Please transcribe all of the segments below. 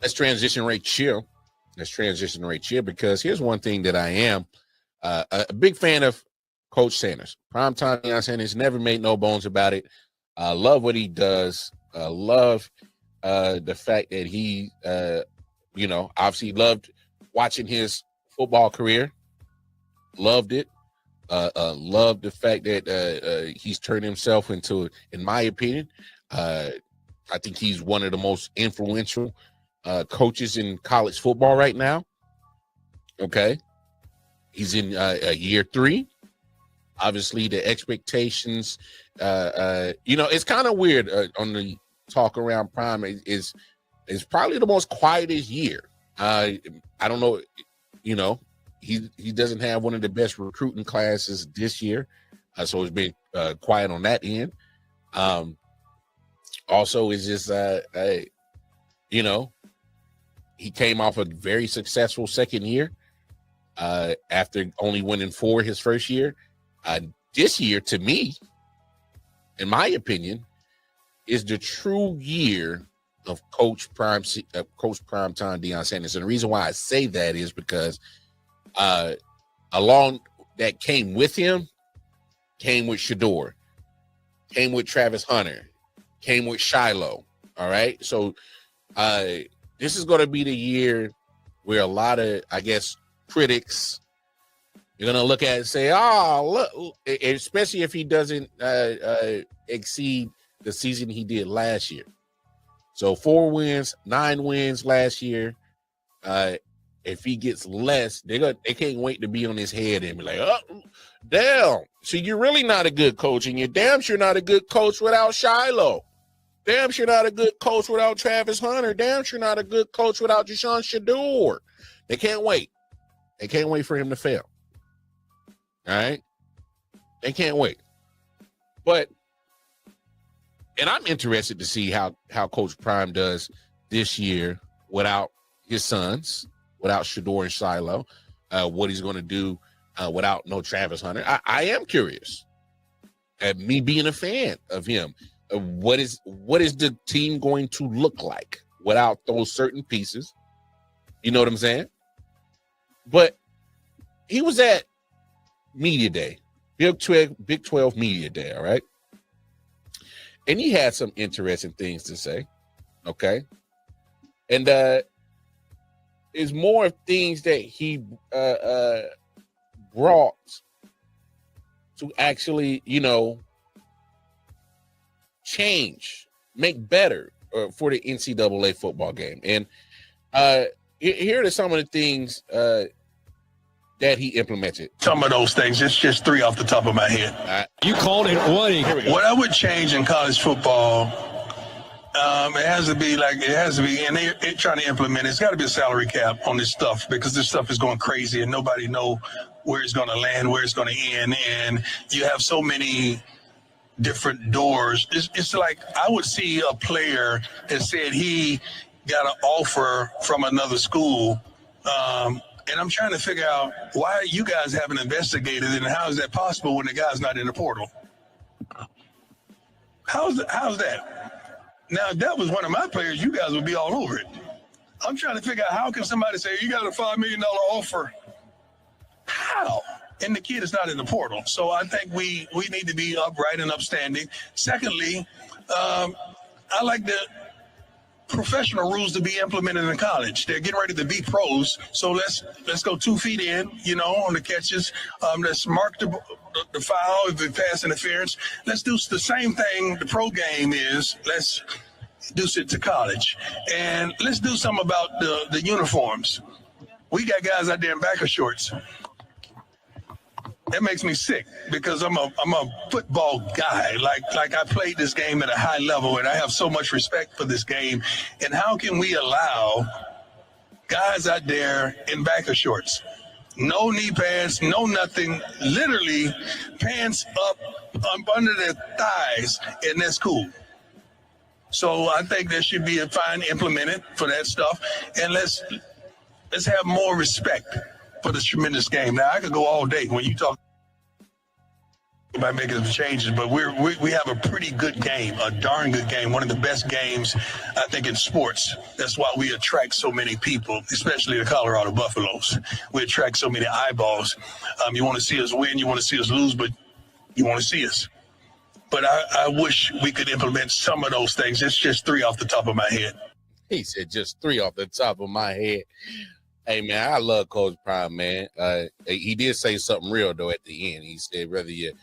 let's transition right here. Because here's one thing that I am a big fan of Coach Sanders. Primetime Deion Sanders, never made no bones about it. I love what he does. I love the fact that he, obviously loved watching his football career. Loved it. Loved the fact that he's turned himself into, in my opinion, I think he's one of the most influential coaches in college football right now. Okay. He's in year 3. Obviously, the expectations, it's kind of weird on the talk around Prime is probably the most quietest year. I don't know, he doesn't have one of the best recruiting classes this year, so it's been quiet on that end. Also, it's just he came off a very successful second year after only winning 4 his first year. This year, to me, in my opinion, is the true year of Coach Primetime Deion Sanders. And the reason why I say that is because along that came with him, came with Shador, came with Travis Hunter, came with Shiloh. All right. So this is going to be the year where a lot of, I guess, critics, you're going to look at it and say, oh, look, especially if he doesn't exceed the season he did last year. So 4 wins, 9 wins last year. If he gets less, they can't wait to be on his head and be like, oh, damn. So you're really not a good coach, and you're damn sure not a good coach without Shiloh. Damn sure not a good coach without Travis Hunter. Damn sure not a good coach without Deshaun Shador. They can't wait. They can't wait for him to fail. All right? They can't wait. And I'm interested to see how Coach Prime does this year without his sons, without Shador and Shiloh, what he's going to do without no Travis Hunter. I am curious. Me being a fan of him, what is the team going to look like without those certain pieces? You know what I'm saying? But he was at Media Day, Big 12 Media Day, all right? And he had some interesting things to say, okay? And it's more things that he brought to actually, change, make better for the NCAA football game. And here are some of the things that he implemented. Some of those things, it's just 3 off the top of my head. You called it one. Here we go. What I would change in college football, it has to be, and they're trying to implement it. It's got to be a salary cap on this stuff because this stuff is going crazy and nobody know where it's going to land, where it's going to end. And you have so many different doors. It's like I would see a player that said he got an offer from another school, and I'm trying to figure out why you guys haven't investigated it and how is that possible when the guy's not in the portal? How's that? Now, if that was one of my players, you guys would be all over it. I'm trying to figure out how can somebody say, you got a $5 million offer? How? And the kid is not in the portal. So I think we need to be upright and upstanding. Secondly, I like the professional rules to be implemented in college. They're getting ready to be pros. So let's go 2 feet in, on the catches. Let's mark the foul if it pass interference. Let's do the same thing the pro game is. Let's do it to college. And let's do something about the uniforms. We got guys out there in backer shorts. That makes me sick because I'm a football guy. Like I played this game at a high level and I have so much respect for this game. And how can we allow guys out there in backer shorts? No knee pads, no nothing, literally pants up under their thighs, and that's cool. So I think there should be a fine implemented for that stuff. And let's have more respect for this tremendous game. Now, I could go all day when you talk. by making some changes, but we have a pretty good game, a darn good game, one of the best games, I think, in sports. That's why we attract so many people, especially the Colorado Buffaloes. We attract so many eyeballs. You want to see us win, you want to see us lose, but you want to see us. But I wish we could implement some of those things. It's just 3 off the top of my head. He said just 3 off the top of my head. Hey, man, I love Coach Prime, man. He did say something real, though, at the end. He said, whether you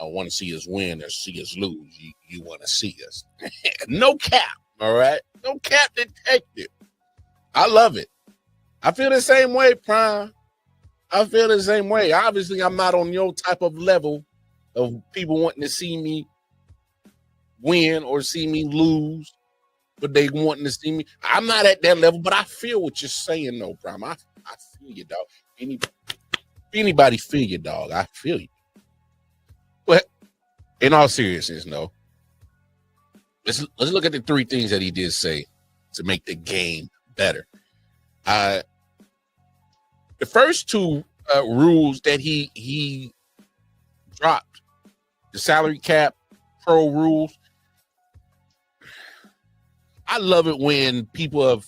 want to see us win or see us lose, you want to see us. No cap, all right? No cap detective. I love it. I feel the same way, Prime. I feel the same way. Obviously, I'm not on your type of level of people wanting to see me win or see me lose, but they wanting to see me. I'm not at that level, but I feel what you're saying, though, Prime. I feel you, dog. Anybody feel you, dog? I feel you. But in all seriousness, no. Let's look at the 3 things that he did say to make the game better. The first 2 rules that he dropped, the salary cap, pro rules. I love it when people of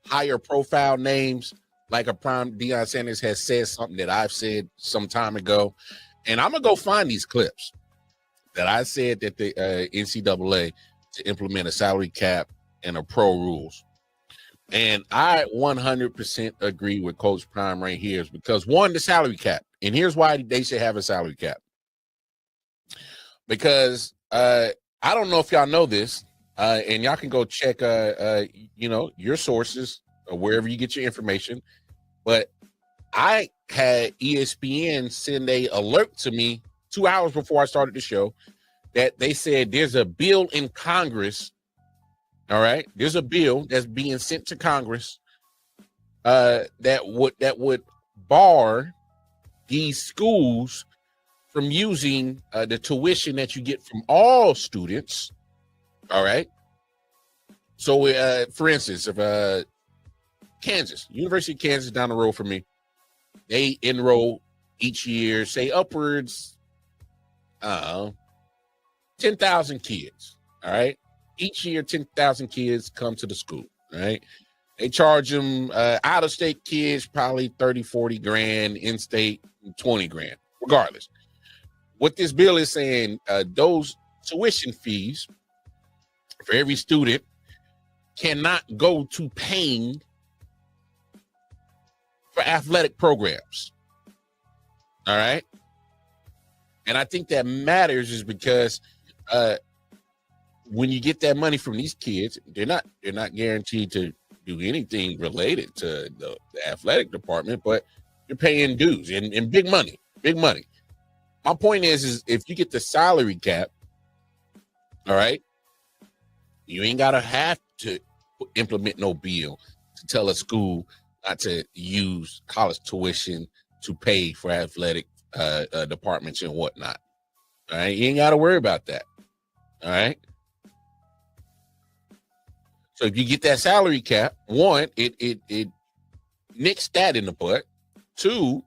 higher profile names, like a Prime Deion Sanders, has said something that I've said some time ago. And I'm going to go find these clips that I said that the NCAA to implement a salary cap and a pro rules. And I 100% agree with Coach Prime right here, because 1, the salary cap. And here's why they should have a salary cap. Because I don't know if y'all know this, and y'all can go check, your sources or wherever you get your information. But I had ESPN send a alert to me 2 hours before I started the show that they said there's a bill in Congress. All right, there's a bill that's being sent to Congress that would bar these schools from using the tuition that you get from all students. All right. So, for instance, if Kansas, University of Kansas down the road from me, they enroll each year, say upwards, 10,000 kids. All right. Each year, 10,000 kids come to the school. All right. They charge them out of state kids, probably 30, 40 grand, in state, 20 grand, regardless. What this bill is saying, those tuition fees for every student cannot go to paying for athletic programs. All right. And I think that matters is because when you get that money from these kids, they're not guaranteed to do anything related to the athletic department, but you're paying dues and big money. My point is if you get the salary cap, all right, you ain't gotta have to implement no bill to tell a school not to use college tuition to pay for athletic departments and whatnot. All right, you ain't gotta worry about that. All right. So if you get that salary cap, 1, it nicks that in the butt. 2,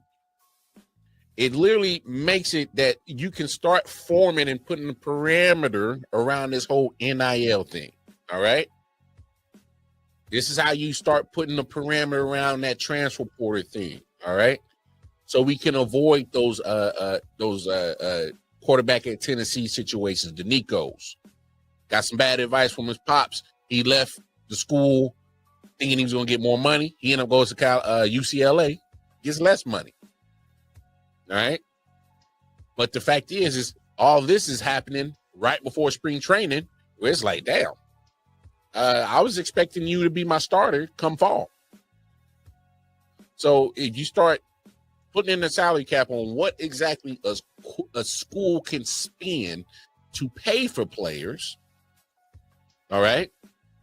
it literally makes it that you can start forming and putting a parameter around this whole NIL thing. All right. This is how you start putting a parameter around that transfer portal thing. All right. So we can avoid those quarterback at Tennessee situations. The Nicos got some bad advice from his pops. He left the school thinking he was going to get more money. He ended up going to UCLA, gets less money. All right. But the fact is all this is happening right before spring training, where it's like, damn, I was expecting you to be my starter come fall. So if you start putting in the salary cap on what exactly a school can spend to pay for players, all right,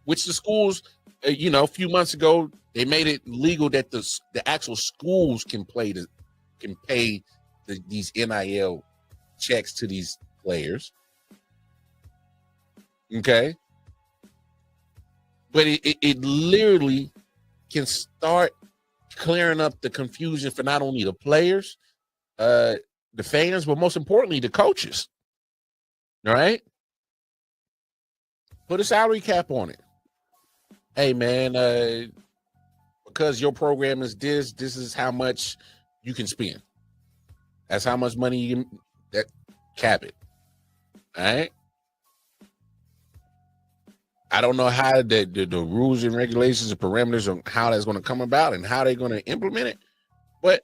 which the schools, a few months ago, they made it legal that the actual schools can pay these NIL checks to these players. Okay. But it literally can start clearing up the confusion for not only the players, the fans, but most importantly, the coaches. All right. Put a salary cap on it. Hey, man, because your program is this is how much you can spend. That's how much money you can cap it. All right. I don't know how the rules and regulations and parameters on how that's going to come about and how they're going to implement it, but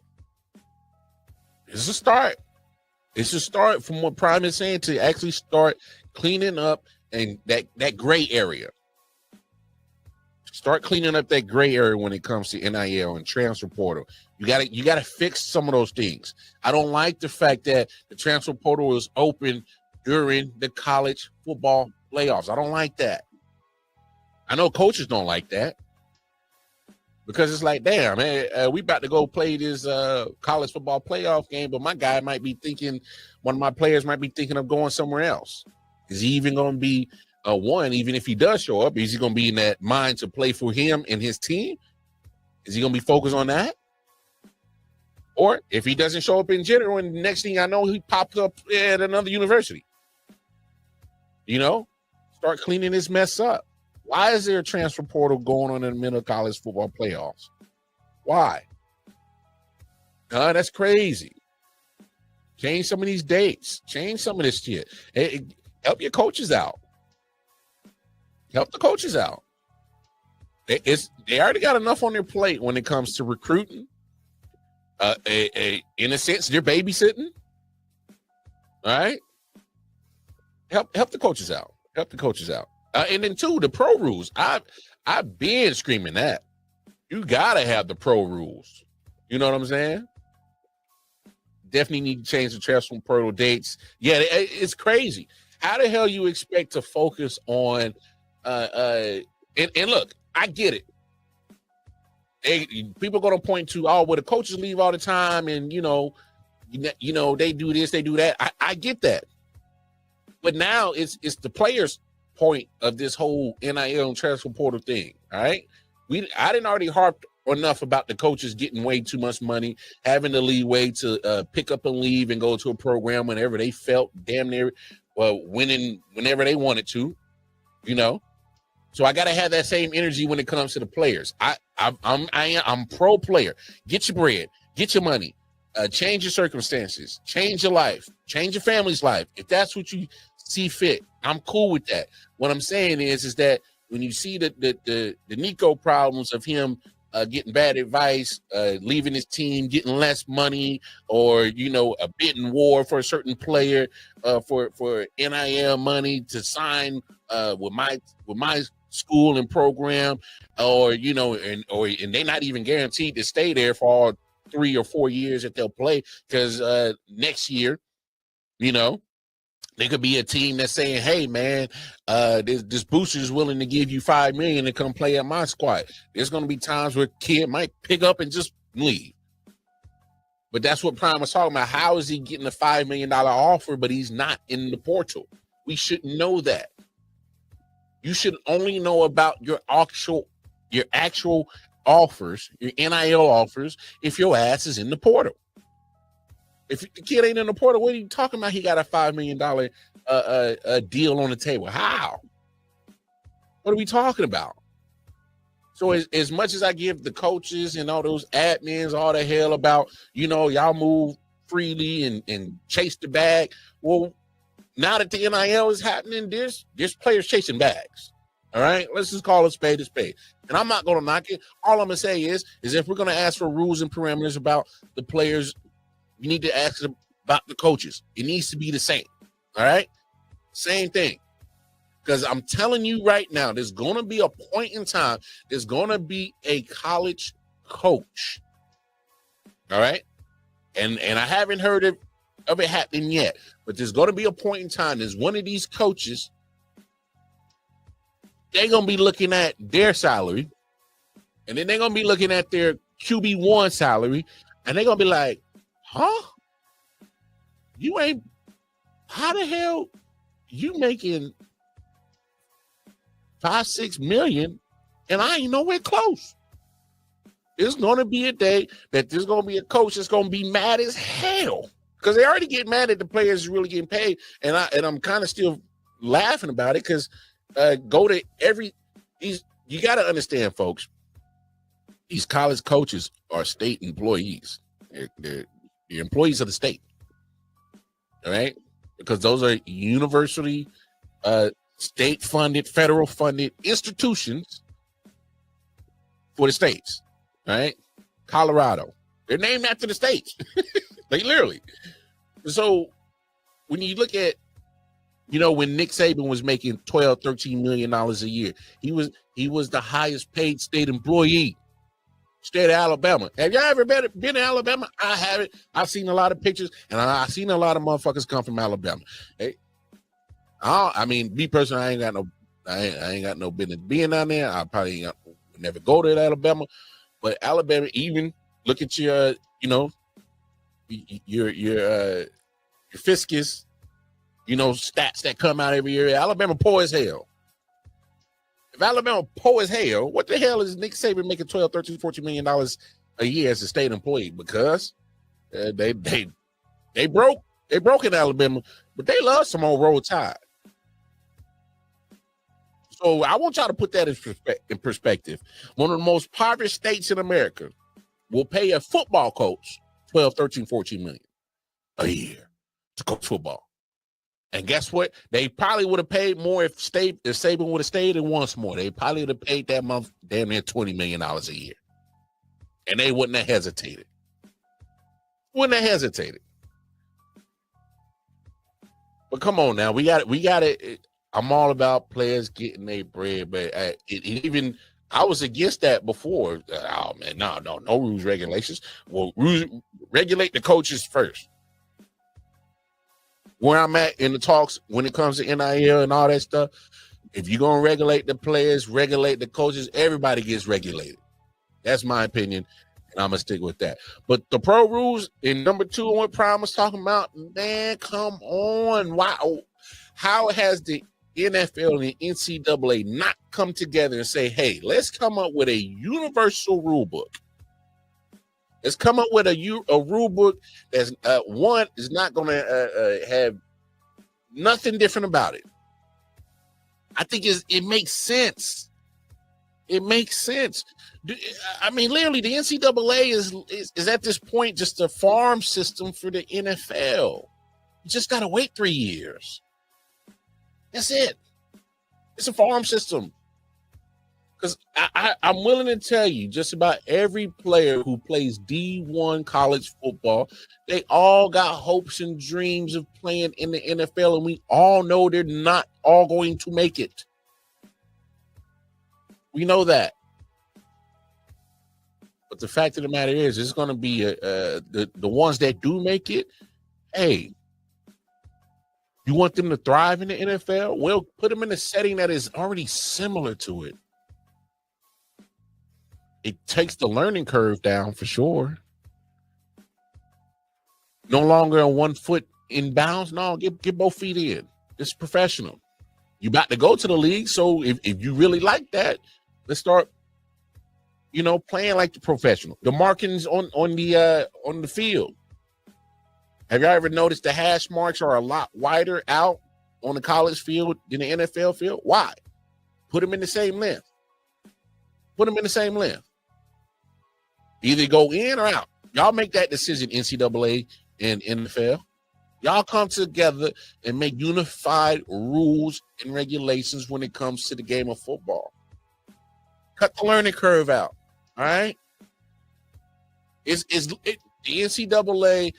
it's a start. It's a start from what Prime is saying to actually start cleaning up and that gray area. Start cleaning up that gray area when it comes to NIL and transfer portal. You gotta fix some of those things. I don't like the fact that the transfer portal is open during the college football playoffs. I don't like that. I know coaches don't like that because it's like, damn, man, we about to go play this college football playoff game, but my guy might be thinking, one of my players might be thinking of going somewhere else. Is he even going to be one, even if he does show up, is he going to be in that mind to play for him and his team? Is he going to be focused on that? Or if he doesn't show up in general, and the next thing I know, he pops up at another university. You know, start cleaning this mess up. Why is there a transfer portal going on in the middle of college football playoffs? Why? That's crazy. Change some of these dates. Change some of this shit. Help your coaches out. Help the coaches out. They already got enough on their plate when it comes to recruiting. In a sense, they're babysitting. All right. Help the coaches out. Help the coaches out. And then two, the pro rules. I've been screaming that. You gotta have the pro rules. You know what I'm saying? Definitely need to change the transfer portal dates. Yeah, it's crazy. How the hell you expect to focus on and look, I get it. People are gonna point to, oh, well, the coaches leave all the time, and you know, they do this, they do that. I get that. But now it's the players' point of this whole NIL and transfer portal thing. All right. I didn't already harp enough about the coaches getting way too much money, having the leeway to pick up and leave and go to a program whenever they felt damn near winning whenever they wanted to, you know. So I gotta have that same energy when it comes to the players. I'm pro player. Get your bread, get your money, change your circumstances, change your life, change your family's life. If that's what you see fit, I'm cool with that. What I'm saying is that when you see the Nico problems of him getting bad advice, leaving his team, getting less money, or a bidding war for a certain player for NIL money to sign with my school and program, or and they're not even guaranteed to stay there for all 3 or 4 years that they'll play, because next year, there could be a team that's saying, hey, man, this booster is willing to give you $5 million to come play at my squad. There's going to be times where kid might pick up and just leave. But that's what Prime was talking about. How is he getting a $5 million offer, but he's not in the portal? We should know that. You should only know about your actual offers, your NIL offers, if your ass is in the portal. If the kid ain't in the portal, what are you talking about? He got a $5 million deal on the table. How? What are we talking about? So as much as I give the coaches and all those admins all the hell about, y'all move freely and chase the bag. Well, now that the NIL is happening, there's players chasing bags. All right, let's just call a spade a spade. And I'm not going to knock it. All I'm going to say is if we're going to ask for rules and parameters about the players, you need to ask about the coaches. It needs to be the same. All right, same thing. Because I'm telling you right now, there's going to be a point in time. There's going to be a college coach. All right, and I haven't heard of it happening yet. But there's going to be a point in time. There's one of these coaches. They're going to be looking at their salary, and then they're going to be looking at their QB1 salary, and they're going to be like, huh? How the hell you making $5-6 million and I ain't nowhere close? There's going to be a day that there's going to be a coach that's going to be mad as hell because they already get mad at the players really getting paid, and I'm kind of still laughing about it because go to these. You got to understand, folks. These college coaches are state employees. They're employees of the state. All right, because those are university, state-funded, federal-funded institutions for the states. All right, Colorado. They're named after the states. Like literally. So when you look at, when Nick Saban was making $12, $13 million a year, he was the highest paid state employee, state of Alabama. Have y'all ever been to Alabama? I haven't. I've seen a lot of pictures, and I've seen a lot of motherfuckers come from Alabama. Hey, me personally, I ain't got no business being down there. I probably never go to Alabama, but Alabama, even look at your fiscus, stats that come out every year. Alabama poor as hell. If Alabama poor as hell, what the hell is Nick Saban making $12, $13, $14 million a year as a state employee? Because they broke in Alabama, but they love some old Roll Tide. So I want y'all to put that in perspective. One of the most poverty states in America will pay a football coach $12, $13, $14 million a year to coach football. And guess what? They probably would have paid more if Saban would have stayed and once more. They probably would have paid that month damn near $20 million a year. And they wouldn't have hesitated. But come on now, we got it. I'm all about players getting their bread, but I was against that before. Oh man, no rules, regulations. Well, regulate the coaches first. Where I'm at in the talks when it comes to NIL and all that stuff, if you're gonna regulate the players, regulate the coaches, everybody gets regulated. That's my opinion, and I'm gonna stick with that. But the pro rules in number 2 on what Prime was talking about, man, come on. Wow. How has the NFL and the NCAA not come together and say, hey, let's come up with a universal rule book? Let's come up with a rule book that's one is not going to have nothing different about it. I think it makes sense. It makes sense. I mean, literally, the NCAA is at this point just a farm system for the NFL. You just got to wait 3 years. That's it. It's a farm system. Because I'm willing to tell you, just about every player who plays D1 college football, they all got hopes and dreams of playing in the NFL, and we all know they're not all going to make it. We know that. But the fact of the matter is, it's going to be the ones that do make it, hey, you want them to thrive in the NFL? Well, put them in a setting that is already similar to it. It takes the learning curve down for sure. No longer on 1 foot in bounds. No, get both feet in. It's professional. You about to go to the league, so if you really like that, let's start, playing like the professional. The markings on the field. Have y'all ever noticed the hash marks are a lot wider out on the college field than the NFL field? Why? Put them in the same length. Either go in or out. Y'all make that decision, NCAA and NFL. Y'all come together and make unified rules and regulations when it comes to the game of football. Cut the learning curve out. All right? The NCAA,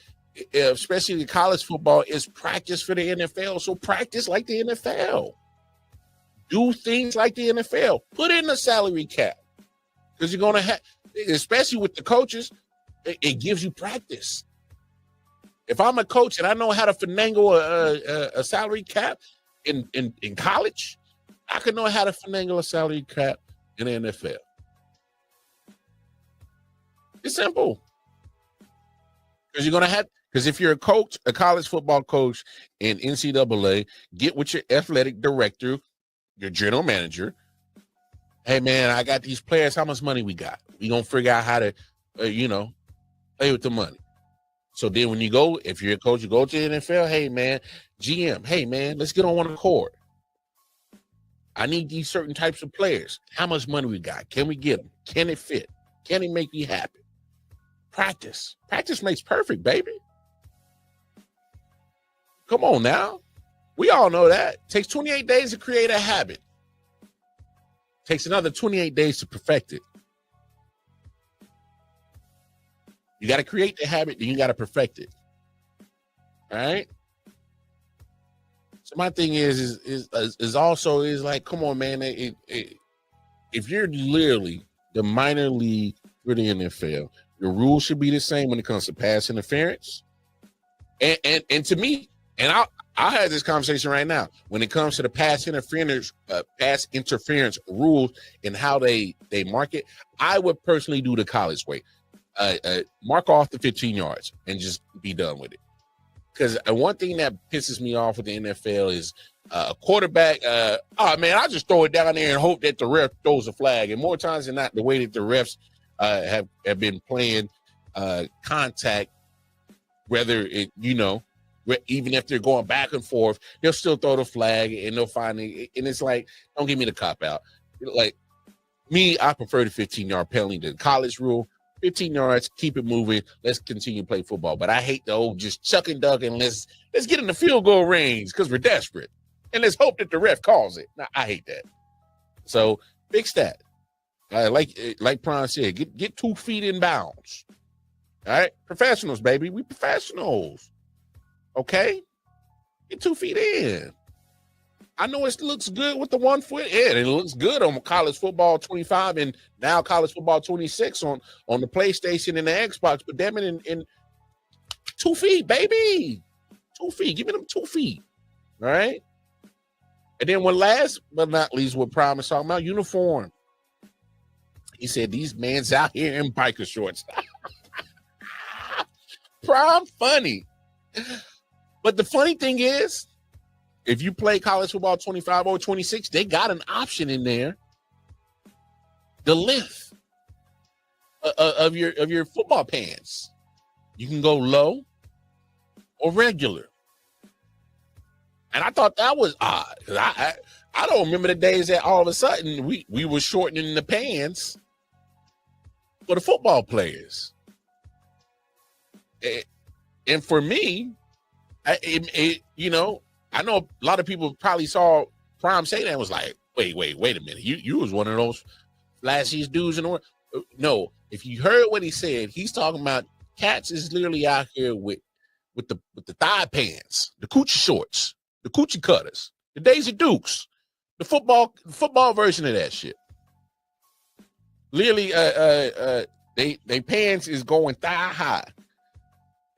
especially the college football, is practice for the NFL. So practice like the NFL. Do things like the NFL. Put in a salary cap. Because you're going to have, especially with the coaches, it gives you practice. If I'm a coach and I know how to finagle a salary cap in college, I can know how to finagle a salary cap in the NFL. It's simple. Because if you're a coach, a college football coach in NCAA, get with your athletic director, your general manager. Hey, man, I got these players. How much money we got? We going to figure out how to, play with the money. So then when you go, if you're a coach, you go to the NFL, hey man, GM, hey man, let's get on one accord. I need these certain types of players. How much money we got? Can we get them? Can it fit? Can it make me happy? Practice. Practice makes perfect, baby. Come on now. We all know that. It takes 28 days to create a habit. It takes another 28 days to perfect it. You got to create the habit, then you got to perfect it. All right? So my thing is also like, come on, man. If you're literally the minor league for the NFL, your rules should be the same when it comes to pass interference. And to me, and I'll have this conversation right now. When it comes to the pass interference rules and how they mark it, I would personally do the college way. Mark off the 15 yards and just be done with it. Because one thing that pisses me off with the NFL is a quarterback, oh, man, I just throw it down there and hope that the ref throws a flag. And more times than not, the way that the refs have been playing contact, whether it, even if they're going back and forth, they'll still throw the flag and they'll find it. And it's like, don't give me the cop out. Like me, I prefer the 15-yard penalty to the college rule. 15 yards, keep it moving. Let's continue to play football. But I hate the old just chuck and duck and let's get in the field goal range because we're desperate. And let's hope that the ref calls it. Now, I hate that. So fix that. Like Prime said, get 2 feet in bounds. All right? Professionals, baby. We professionals. Okay? Get 2 feet in. I know it looks good with the 1 foot in. It looks good on college football 25 and now college football 26 on the PlayStation and the Xbox. But damn it, in 2 feet, baby. 2 feet. Give me them 2 feet. All right? And then last but not least, what Prime is talking about, uniform. He said, these man's out here in biker shorts. Prime funny. But the funny thing is, if you play college football 25 or 26, they got an option in there. The length of your football pants. You can go low or regular. And I thought that was odd. I don't remember the days that all of a sudden we were shortening the pants for the football players. And for me, I know a lot of people probably saw Prime say that and was like, wait a minute. You was one of those flashiest dudes in the world. No, if you heard what he said, he's talking about cats is literally out here with the thigh pants, the coochie shorts, the coochie cutters, the Daisy Dukes, the football version of that shit. Literally, they pants is going thigh high.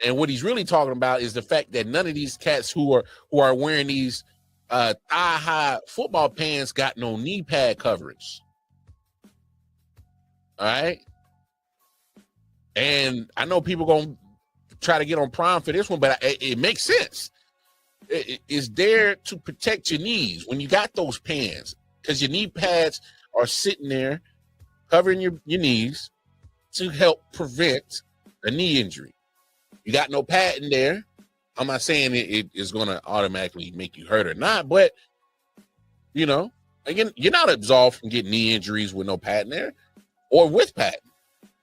And what he's really talking about is the fact that none of these cats who are wearing these thigh-high football pants got no knee pad coverage. All right? And I know people going to try to get on Prime for this one, but it makes sense. It's there to protect your knees when you got those pants because your knee pads are sitting there covering your knees to help prevent a knee injury. You got no pad in there. I'm not saying it is going to automatically make you hurt or not, but, again, you're not absolved from getting knee injuries with no pad in there or with pad.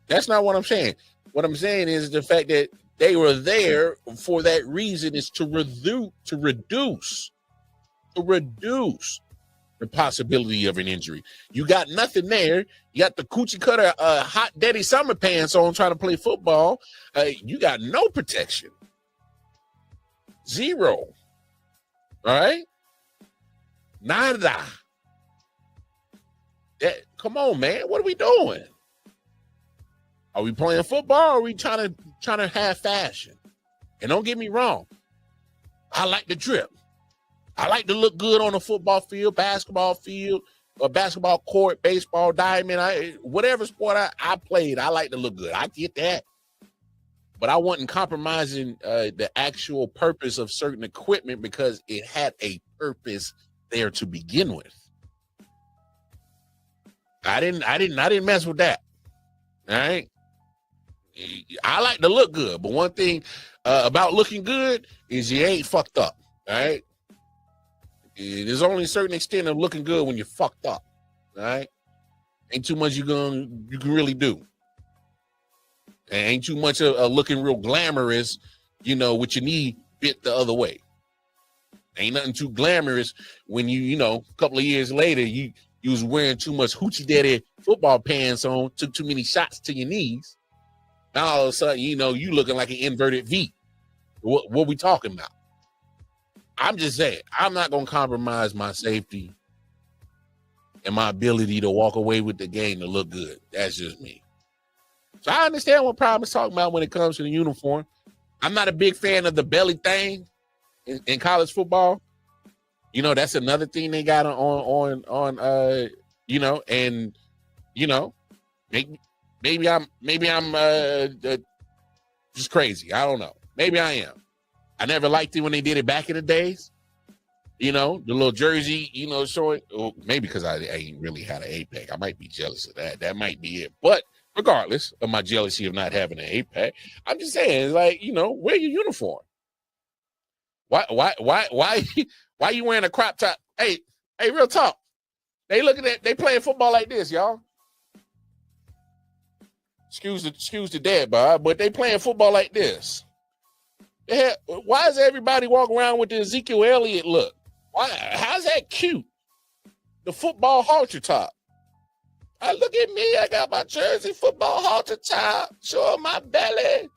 That's not what I'm saying. What I'm saying is the fact that they were there for that reason is to reduce the possibility of an injury. You got nothing there. You got the coochie cutter hot daddy summer pants on trying to play football. You got no protection. Zero. All right? Nada. Come on, man. What are we doing? Are we playing football or are we trying to have fashion? And don't get me wrong. I like the drip. I like to look good on a football field, basketball field, or basketball court, baseball diamond, whatever sport I played, I like to look good. I get that. But I wasn't compromising the actual purpose of certain equipment because it had a purpose there to begin with. I didn't mess with that. All right. I like to look good, but one thing about looking good is you ain't fucked up. All right. There's only a certain extent of looking good when you're fucked up. All right. Ain't too much you can really do. And ain't too much of looking real glamorous, with your knee bent the other way. Ain't nothing too glamorous when a couple of years later, you was wearing too much hoochie daddy football pants on, took too many shots to your knees. Now all of a sudden, you looking like an inverted V. What we talking about? I'm just saying, I'm not going to compromise my safety and my ability to walk away with the game to look good. That's just me. So I understand what Prime is talking about when it comes to the uniform. I'm not a big fan of the belly thing in college football. That's another thing they got on and maybe I'm just crazy. I don't know. Maybe I am. I never liked it when they did it back in the days. The little jersey, showing. Well, maybe because I ain't really had an 8-pack. I might be jealous of that. That might be it. But regardless of my jealousy of not having an 8-pack, I'm just saying, like, wear your uniform. Why you wearing a crop top? Hey, real talk. They playing football like this, y'all. Excuse the dad, Bob, but they playing football like this. Why is everybody walking around with the Ezekiel Elliott look? Why? How's that cute? The football halter top. Look at me. I got my jersey football halter top. Show my belly.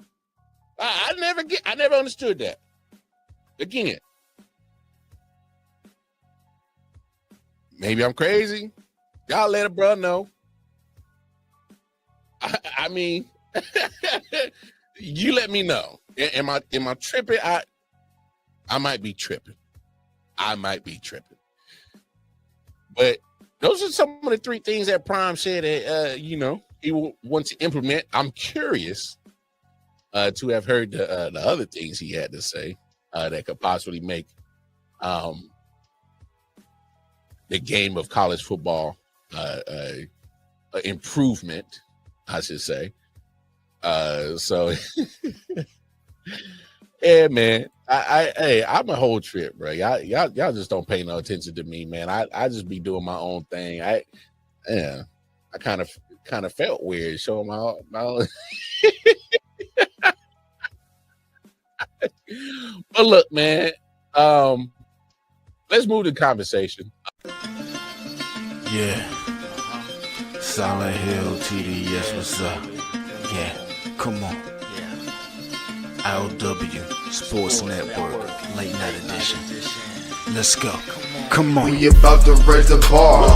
I never understood that. Again, maybe I'm crazy. Y'all let a bro know. I mean, you let me know. Am I tripping? I might be tripping. But those are some of the 3 things that Prime said that he will want to implement. I'm curious to have heard the other things he had to say that could possibly make the game of college football improvement, I should say. So yeah, man. I'm a whole trip, bro. Y'all just don't pay no attention to me, man. I just be doing my own thing. I kind of felt weird showing my own. But look, man, let's move the conversation. Yeah. Silent Hill TDS, what's up? Yeah, come on. LW Sports Network, late night edition. Let's go. Come on. We about to raise the bar.